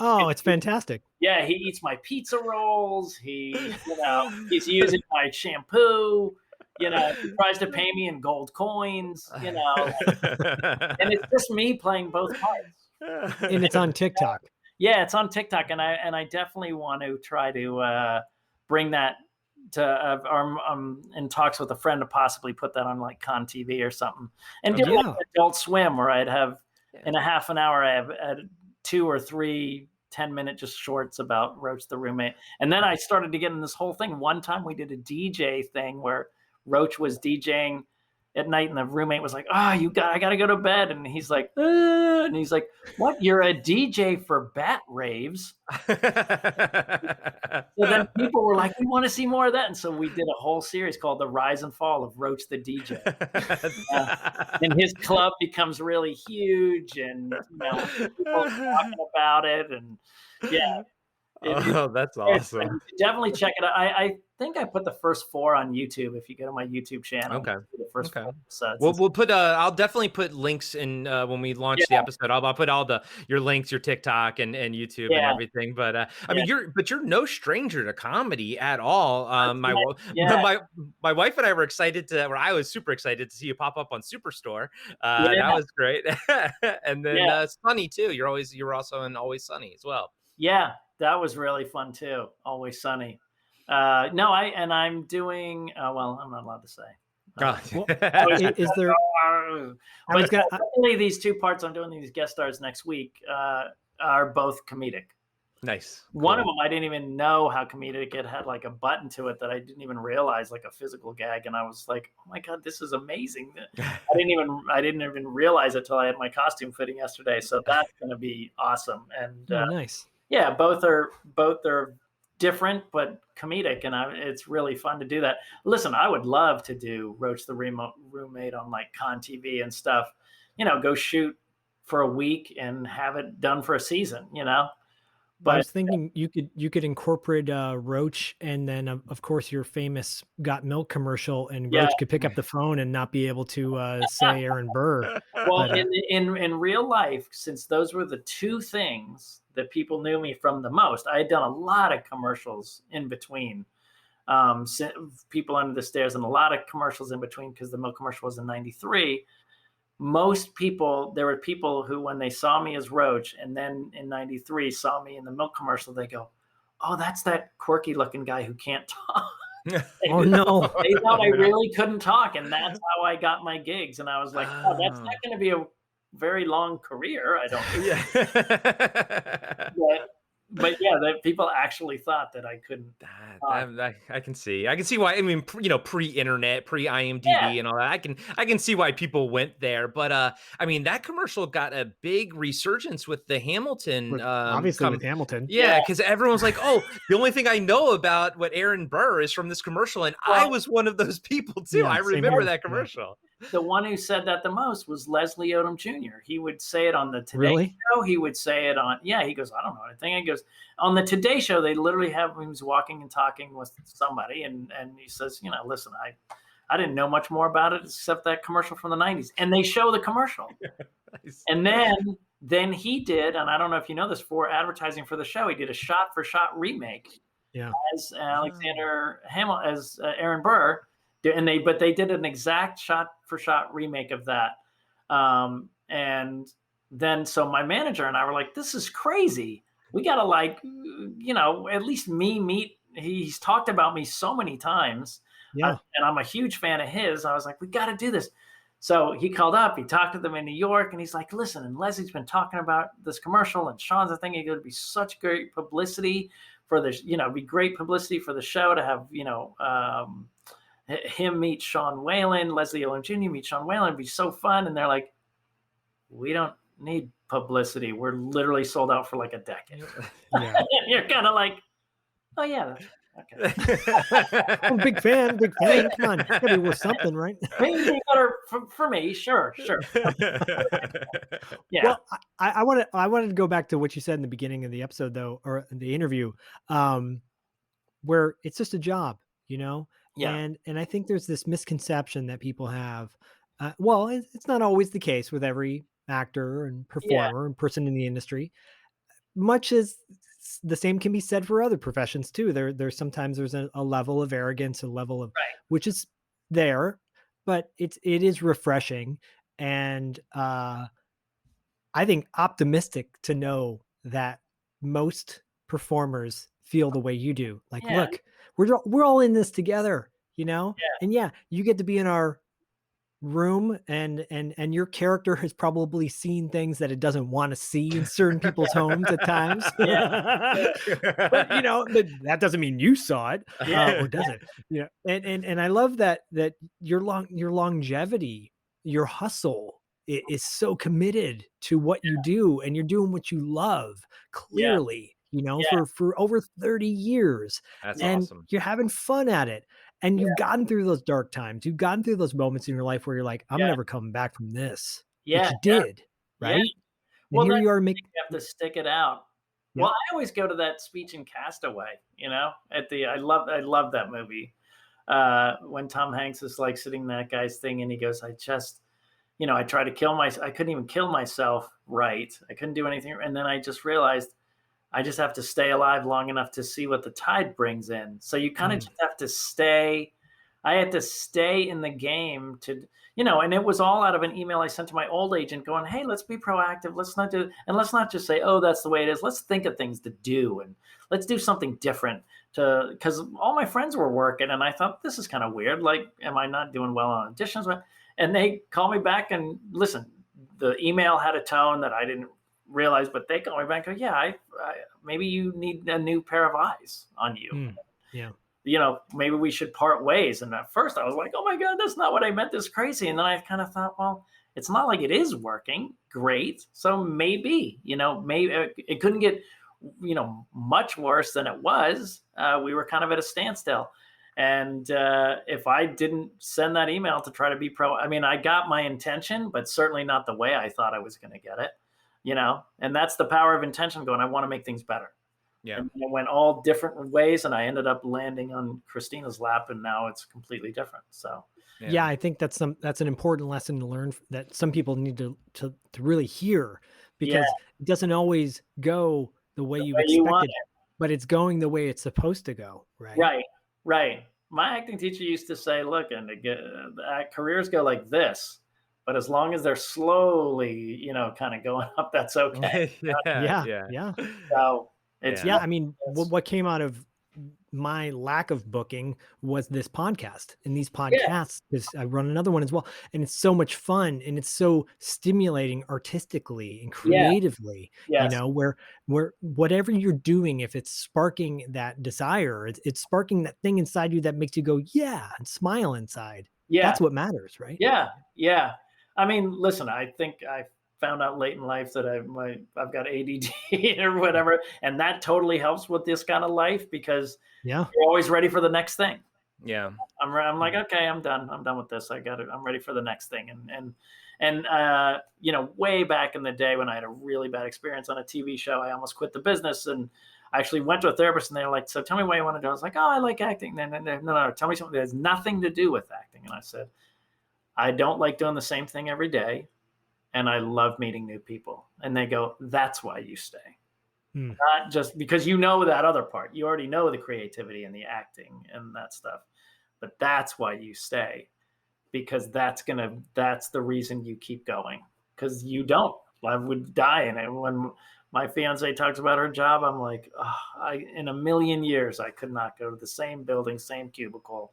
Oh, it's fantastic. Yeah, he eats my pizza rolls. He's using my shampoo. He tries to pay me in gold coins, and it's just me playing both parts. And it's on TikTok. Yeah, it's on TikTok, and I definitely want to try to bring that to. I'm in talks with a friend to possibly put that on like Con TV or something, and do like Adult Swim, where I'd have in a half an hour I have 2 or 3 10-minute just shorts about Roach the Roommate, and then I started to get in this whole thing. One time we did a DJ thing where Roach was DJing at night, and the roommate was like, I gotta go to bed. And he's like, and he's like, what? You're a DJ for bat raves? So then people were like, we want to see more of that. And so we did a whole series called The Rise and Fall of Roach the DJ. And his club becomes really huge, and people are talking about it. And yeah. That's awesome. Definitely check it out. I think I put the first 4 on YouTube. If you go to my YouTube channel, okay. The first 4 episodes. We'll put. I'll definitely put links in when we launch the episode. I'll put all your links, your TikTok and YouTube and everything. But I mean, you're no stranger to comedy at all. My wife and I were I was super excited to see you pop up on Superstore. That was great. And then Sunny too. You're also in Always Sunny as well. Yeah. That was really fun too. Always Sunny. I'm doing. Well, I'm not allowed to say. Is there? Definitely these 2 parts I'm doing, these guest stars next week, are both comedic. Nice. Cool. One of them I didn't even know how comedic it had, like a button to it that I didn't even realize, like a physical gag, and I was like, oh my god, this is amazing. I didn't even realize it till I had my costume fitting yesterday. So that's going to be awesome. And nice. Yeah, both are different but comedic, and it's really fun to do that. Listen, I would love to do Roach the Roommate on like Con TV and stuff. Go shoot for a week and have it done for a season. But I was thinking you could incorporate Roach, and then of course your famous Got Milk commercial, and Roach could pick up the phone and not be able to say Aaron Burr. Well, in real life, since those were the 2 things that people knew me from the most, I had done a lot of commercials in between. People Under the Stairs, and a lot of commercials in between, because the milk commercial was in '93. Most people, there were people who, when they saw me as Roach, and then in '93 saw me in the milk commercial, they go, oh, that's that quirky looking guy who can't talk. Oh no. They thought I really couldn't talk, and that's how I got my gigs. And I was like, oh, that's not going to be a very long career, I don't think. But yeah, that people actually thought that I couldn't. I can see why. I mean, pre-internet, pre-IMDb and all that. I can see why people went there. But I mean, that commercial got a big resurgence with the Hamilton. Obviously, with Hamilton. Yeah, because everyone's like, "Oh, the only thing I know about what Aaron Burr is from this commercial," and I was one of those people too. Yeah, I remember that commercial. the one who said that the most was Leslie Odom Jr. He would say it on the Today Really? Show. He would say it on, he goes, I don't know anything. He goes, on the Today Show, they literally have him walking and talking with somebody. And he says, listen, I didn't know much more about it except that commercial from the 90s. And they show the commercial. Nice. And then he did, and I don't know if you know this, for advertising for the show, he did a shot-for-shot remake as Alexander Hamilton, as Aaron Burr. But they did an exact shot-for-shot remake of that. And then, so my manager and I were like, this is crazy. We got to at least meet. He's talked about me so many times. Yeah. And I'm a huge fan of his. I was like, we got to do this. So he called up, he talked to them in New York, and he's like, listen, and Leslie's been talking about this commercial, and Sean's a thing. It would be such great publicity for the, be great publicity for the show to have, him meet Sean Whalen, Leslie Odom Jr. meet Sean Whalen. It'd be so fun. And they're like, we don't need publicity. We're literally sold out for like a decade. Yeah. You're kind of like, oh yeah, okay. I'm a big fan. Come on, gotta be worth something, right? Maybe better for me. Sure. Yeah. Well, I wanted to go back to what you said in the beginning of the episode, though, or the interview, where it's just a job, Yeah. And I think there's this misconception that people have. Well, it's not always the case with every actor and performer and person in the industry. Much as the same can be said for other professions too. There's sometimes there's a level of arrogance, a level of which is there, but it is refreshing and I think optimistic to know that most performers feel the way you do. Like, look, we're all in this together, and you get to be in our room and your character has probably seen things that it doesn't want to see in certain people's homes at times. But that doesn't mean you saw it, or does it? And I love that your longevity, your hustle is so committed to what you do, and you're doing what you love clearly, for over 30 years. That's and awesome. You're having fun at it. And you've gotten through those dark times. You've gotten through those moments in your life where you're like, I'm never coming back from this. But you did, right? Yeah. Well, here you are you have to stick it out. Yeah. Well, I always go to that speech in Castaway, I love that movie. When Tom Hanks is like sitting in that guy's thing and he goes, I just, I tried to kill myself. I couldn't even kill myself right. I couldn't do anything. And then I just realized I just have to stay alive long enough to see what the tide brings in. So you kind of just have to stay. I had to stay in the game to, and it was all out of an email I sent to my old agent going, hey, let's be proactive. Let's not just say, oh, that's the way it is. Let's think of things to do. And let's do something different because all my friends were working. And I thought, this is kind of weird. Like, am I not doing well on auditions? And they called me back and listen, the email had a tone that I didn't realize, but they call me back and go, I maybe you need a new pair of eyes on you. Maybe we should part ways. And at first I was like, oh my God, that's not what I meant. This is crazy. And then I kind of thought, well, it's not like it is working great. So maybe it couldn't get, much worse than it was. We were kind of at a standstill. And if I didn't send that email to try to be I got my intention, but certainly not the way I thought I was going to get it. And that's the power of intention going, I want to make things better. Yeah. And it went all different ways and I ended up landing on Christina's lap and now it's completely different. So, yeah, I think that's an important lesson to learn that some people need to really hear because it doesn't always go the way you expected, but it's going the way it's supposed to go. Right. Right. My acting teacher used to say, look, and careers go like this. But as long as they're slowly, kind of going up, that's okay. Yeah. So it's what came out of my lack of booking was this podcast and these podcasts. Because I run another one as well, and it's so much fun and it's so stimulating artistically and creatively. Where whatever you're doing, if it's sparking that desire, it's sparking that thing inside you that makes you go, and smile inside. Yeah, that's what matters, right? Yeah. I mean, listen, I think I found out late in life that I've got ADD or whatever. And that totally helps with this kind of life because you're always ready for the next thing. Yeah. I'm like, okay, I'm done. I'm done with this. I got it. I'm ready for the next thing. And way back in the day when I had a really bad experience on a TV show, I almost quit the business, and I actually went to a therapist, and they were like, "So tell me why you want to do." I was like, "Oh, I like acting." No, tell me something that has nothing to do with acting. And I said, "I don't like doing the same thing every day, and I love meeting new people." And they go, "That's why you stay." Hmm. Not just because you know that other part. You already know the creativity and the acting and that stuff. But that's why you stay, because that's the reason you keep going. Because you don't. I would die in it. When my fiance talks about her job, I'm like, oh, in a million years, I could not go to the same building, same cubicle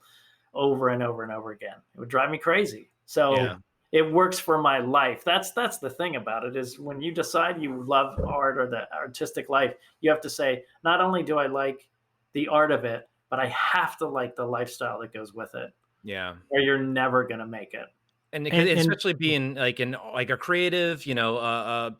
over and over and over again. It would drive me crazy. So Yeah. it works for my life. That's the thing about it, is when you decide you love art or the artistic life, you have to say, not only do I like the art of it, but I have to like the lifestyle that goes with it, Yeah. or you're never going to make it. And And especially being like a creative,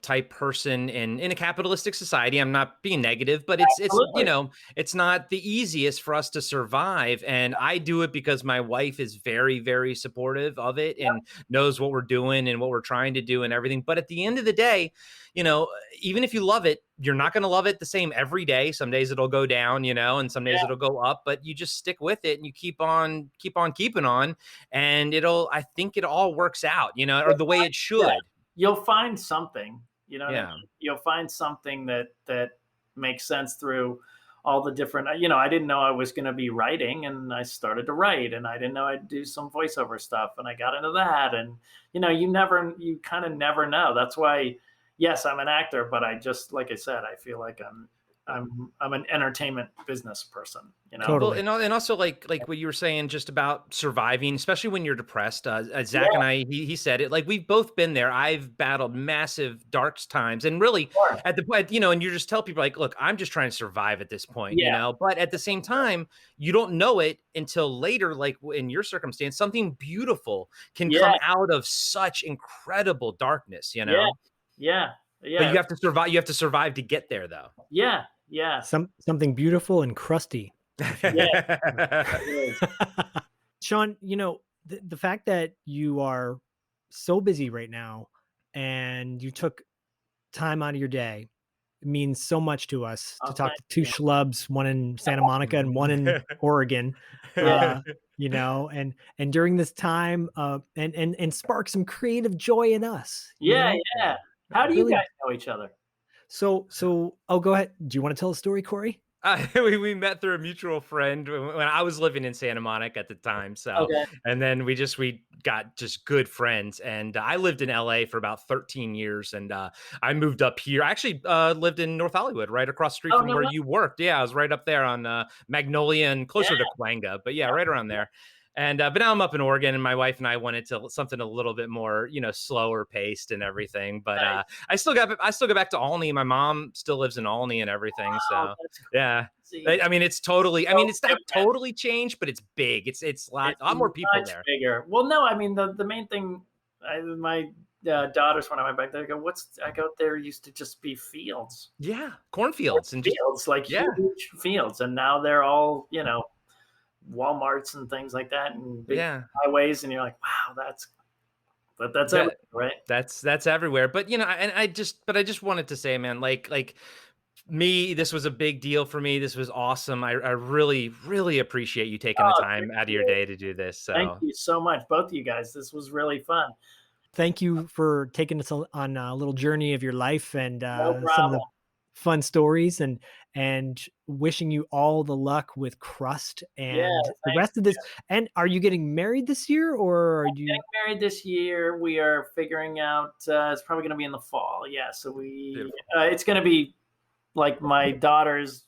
type person in a capitalistic society. I'm not being negative, but Absolutely. it's not the easiest for us to survive. And I do it because my wife is very, very supportive of it and knows what we're doing and what we're trying to do and everything. But at the end of the day, even if you love it, you're not going to love it the same every day. Some days it'll go down, and some days Yeah. it'll go up, but you just stick with it and you keep on keeping on, and I think it all works out, or the way it should. Yeah. You'll find something, what I mean? Yeah. You'll find something that makes sense through all the different, I didn't know I was going to be writing, and I started to write, and I didn't know I'd do some voiceover stuff, and I got into that. And, you kind of never know. That's why, yes, I'm an actor, but like I said, I feel like I'm an entertainment business person, Well, totally. and also like what you were saying just about surviving, especially when you're depressed. Zach Yeah, and I, he said it. Like we've both been there. I've battled massive dark times, and really sure. at the point, and you just tell people like, look, I'm just trying to survive at this point, Yeah, But at the same time, you don't know it until later. Like in your circumstance, something beautiful can yeah, come out of such incredible darkness. yeah, yeah, But yeah, you have to survive. You have to survive to get there, though. yeah, yeah, Something beautiful and crusty, if you yeah. will. It is. Sean, the fact that you are so busy right now and you took time out of your day means so much to us to Oh, talk thank to two you. schlubs, one in Santa Monica and one in Oregon. Yeah, And during this time, and spark some creative joy in us, yeah, yeah. How do you really. guys know each other? So, oh, go ahead. Do you want to tell a story, Corey? We met through a mutual friend when I was living in Santa Monica at the time. So, Okay. and then we got just good friends. And I lived in LA for about 13 years, and I moved up here. I actually lived in North Hollywood, right across the street Oh from no where way. you worked. Yeah, I was right up there on Magnolia and closer to Cahuenga, but yeah, right around there. And but now I'm up in Oregon, and my wife and I wanted to something a little bit more, slower paced and everything. But Nice. I still go back to Alney. My mom still lives in Alney and everything. Wow, So that's yeah. crazy. I mean, it's totally. I So mean, it's not different. totally changed, but it's big. It's a lot, It's more people much there. bigger. Well, no, I mean the main thing. My daughters, when I went back there, go, I go, there used to just be fields, Yeah, cornfields and just like yeah, huge fields, and now they're all Walmarts and things like that, and big yeah. highways, and you're like, wow, that's That everything, right? that's everywhere. But and I just wanted to say, man, like me, this was a big deal for me. This was awesome. I really, really appreciate you taking the Oh, time thank out of your you. day to do this. Thank So you so much, both of you guys. This was really fun. Thank you for taking us on a little journey of your life and No some of the problem. fun stories, and wishing you all the luck with Crust Yeah, and the thank rest of this. And are you getting married this year, or are you? getting married this year. We are figuring out. It's probably going to be in the fall. Yeah, so beautiful. it's going to be like my daughter's,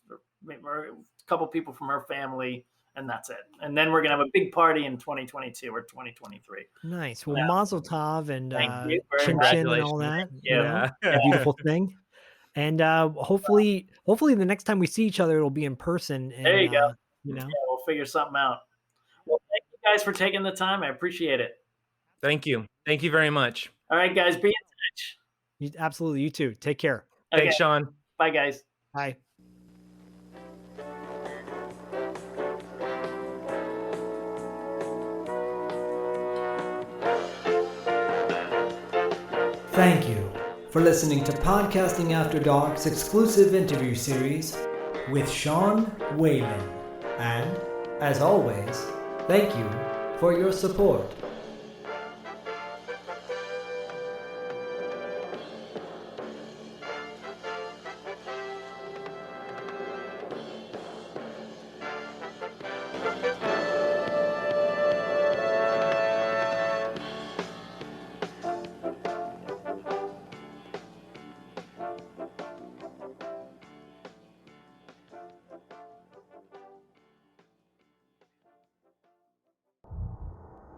a couple people from her family, and that's it. And then we're going to have a big party in 2022 or 2023. Nice. Well, Yeah. Mazel Tov and Thank you very Chin much. Chin and all that. Thank you. Yeah. A beautiful thing. And hopefully the next time we see each other, it'll be in person. There And you go. you Yeah, know, we'll figure something out. Well, thank you guys for taking the time. I appreciate it. Thank you. Thank you very much. All right, guys, be in touch. absolutely. You too. Take care. Okay, Thanks, Sean. bye, guys. Bye. Thank you for listening to Podcasting After Dark's exclusive interview series with Sean Whalen. And, as always, thank you for your support.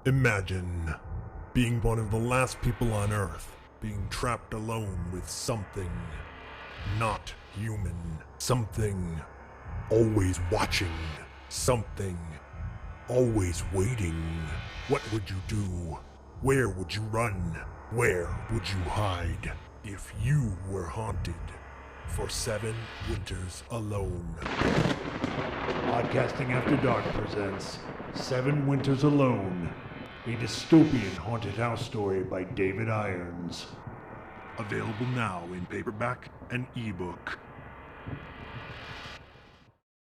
Imagine being one of the last people on Earth, being trapped alone with something not human, something always watching, something always waiting. What would you do? Where would you run? Where would you hide if you were haunted for 7 winters alone? Podcasting After Dark presents 7 Winters Alone, a dystopian haunted house story by David Irons. Available now in paperback and ebook.